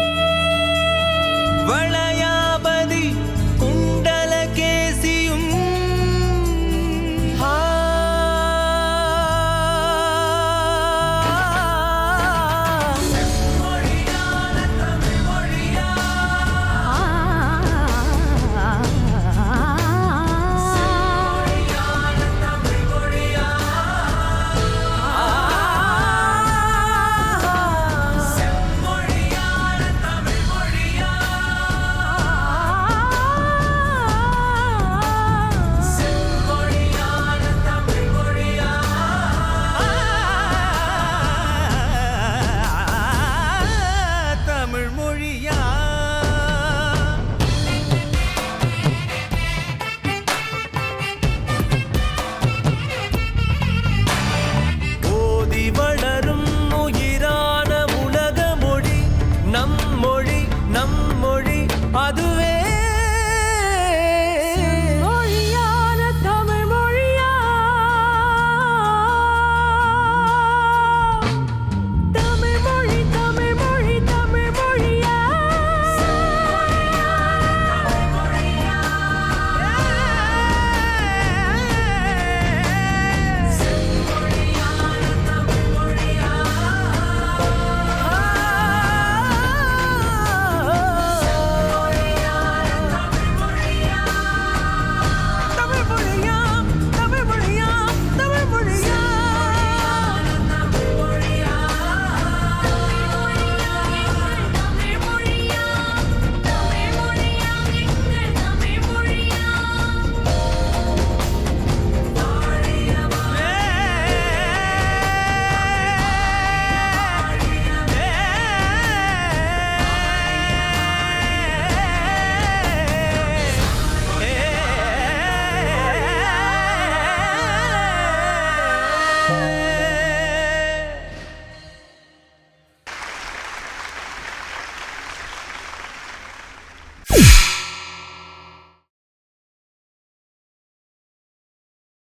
வளையாபதி குண்டலகேசியும் தமிழ் மொழியா ஓதி வளரும் உயிரான உலக மொழி நம் மொழி அதுவே